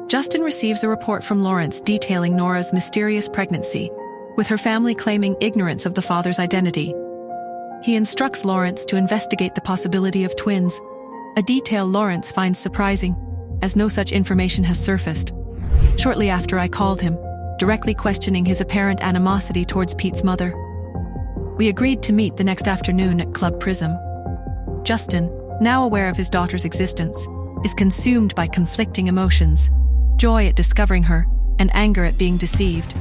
Justin receives a report from Lawrence detailing Nora's mysterious pregnancy, with her family claiming ignorance of the father's identity. He instructs Lawrence to investigate the possibility of twins, a detail Lawrence finds surprising, as no such information has surfaced. Shortly after, I called him, directly questioning his apparent animosity towards Pete's mother. We agreed to meet the next afternoon at Club Prism. Justin, now aware of his daughter's existence, is consumed by conflicting emotions, joy at discovering her, and anger at being deceived.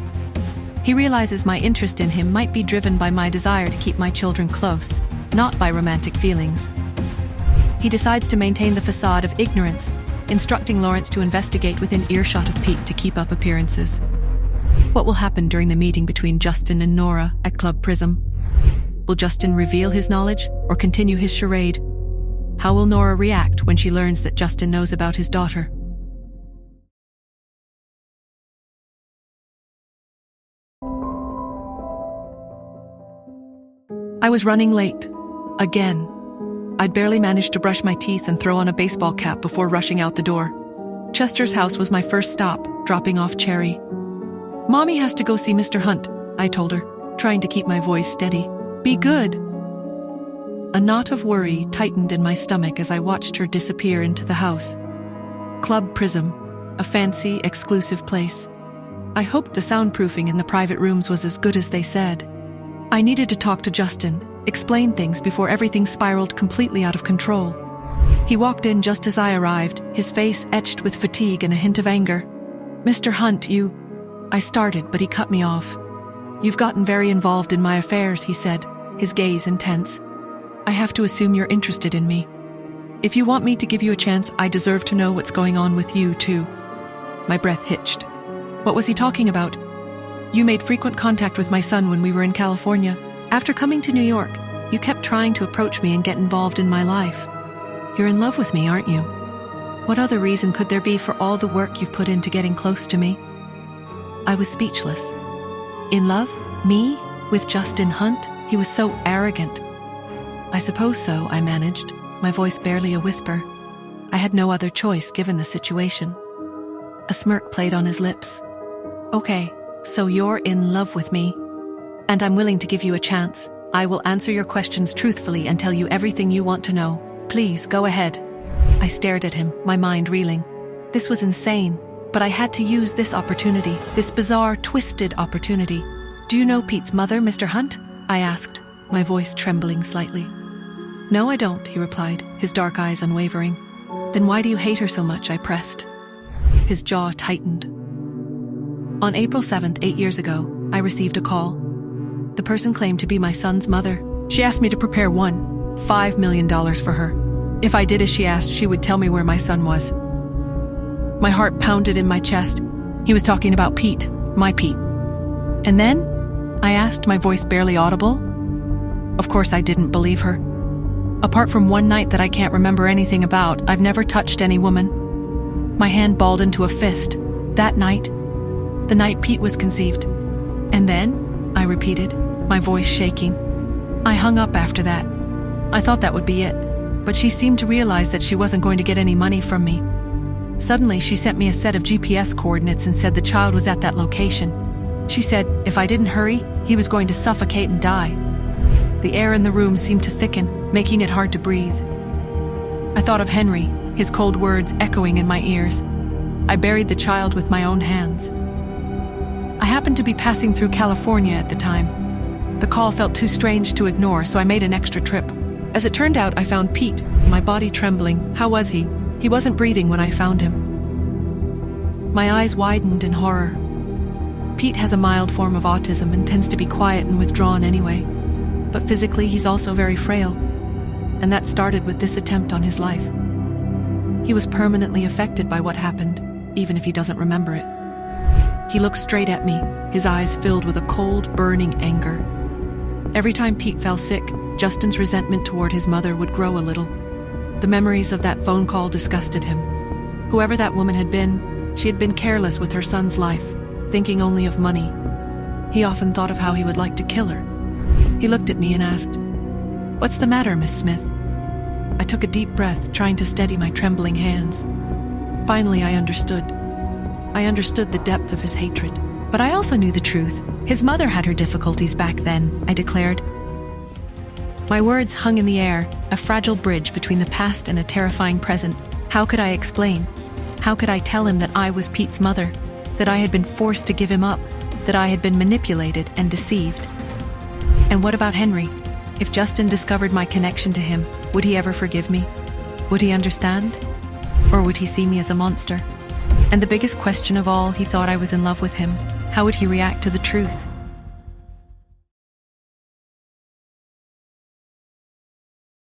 He realizes my interest in him might be driven by my desire to keep my children close, not by romantic feelings. He decides to maintain the facade of ignorance, instructing Lawrence to investigate within earshot of Pete to keep up appearances. What will happen during the meeting between Justin and Nora at Club Prism? Will Justin reveal his knowledge or continue his charade? How will Nora react when she learns that Justin knows about his daughter? I was running late. Again. I'd barely managed to brush my teeth and throw on a baseball cap before rushing out the door. Chester's house was my first stop, dropping off Cherry. "Mommy has to go see Mr. Hunt," I told her, trying to keep my voice steady. "Be good." A knot of worry tightened in my stomach as I watched her disappear into the house. Club Prism, a fancy, exclusive place. I hoped the soundproofing in the private rooms was as good as they said. I needed to talk to Justin, explain things before everything spiraled completely out of control. He walked in just as I arrived, his face etched with fatigue and a hint of anger. "Mr. Hunt, you..." I started, but he cut me off. "You've gotten very involved in my affairs," he said, his gaze intense. "I have to assume you're interested in me. If you want me to give you a chance, I deserve to know what's going on with you, too." My breath hitched. What was he talking about? "You made frequent contact with my son when we were in California. After coming to New York, you kept trying to approach me and get involved in my life. You're in love with me, aren't you? What other reason could there be for all the work you've put into getting close to me?" I was speechless. In love? Me? With Justin Hunt? He was so arrogant. "I suppose so," I managed, my voice barely a whisper. I had no other choice given the situation. A smirk played on his lips. "Okay, so you're in love with me. And I'm willing to give you a chance. I will answer your questions truthfully and tell you everything you want to know. Please, go ahead." I stared at him, my mind reeling. This was insane, but I had to use this opportunity, this bizarre, twisted opportunity. "Do you know Pete's mother, Mr. Hunt?" I asked, my voice trembling slightly. "No, I don't," he replied, his dark eyes unwavering. "Then why do you hate her so much?" I pressed. His jaw tightened. On April 7th, 8 years ago, I received a call. The person claimed to be my son's mother. She asked me to prepare $5 million for her. If I did as she asked, she would tell me where my son was. My heart pounded in my chest. He was talking about Pete, my Pete. "And then?" I asked, my voice barely audible. Of course I didn't believe her. Apart from one night that I can't remember anything about, I've never touched any woman. My hand balled into a fist. That night, the night Pete was conceived. "And then?" I repeated, my voice shaking. I hung up after that. I thought that would be it, but she seemed to realize that she wasn't going to get any money from me. Suddenly, she sent me a set of GPS coordinates and said the child was at that location. She said if I didn't hurry, he was going to suffocate and die. The air in the room seemed to thicken, making it hard to breathe. I thought of Henry, his cold words echoing in my ears. I buried the child with my own hands. I happened to be passing through California at the time. The call felt too strange to ignore, so I made an extra trip. As it turned out, I found Pete, my body trembling. How was he? He wasn't breathing when I found him. My eyes widened in horror. Pete has a mild form of autism and tends to be quiet and withdrawn anyway. But physically, he's also very frail. And that started with this attempt on his life. He was permanently affected by what happened, even if he doesn't remember it. He looked straight at me, his eyes filled with a cold, burning anger. Every time Pete fell sick, Justin's resentment toward his mother would grow a little. The memories of that phone call disgusted him. Whoever that woman had been, she had been careless with her son's life, thinking only of money. He often thought of how he would like to kill her. He looked at me and asked, "What's the matter, Miss Smith?" I took a deep breath, trying to steady my trembling hands. Finally, I understood. I understood the depth of his hatred. But I also knew the truth. His mother had her difficulties back then, I declared. My words hung in the air, a fragile bridge between the past and a terrifying present. How could I explain? How could I tell him that I was Pete's mother? That I had been forced to give him up? That I had been manipulated and deceived? And what about Henry? If Justin discovered my connection to him, would he ever forgive me? Would he understand? Or would he see me as a monster? And the biggest question of all, he thought I was in love with him. How would he react to the truth?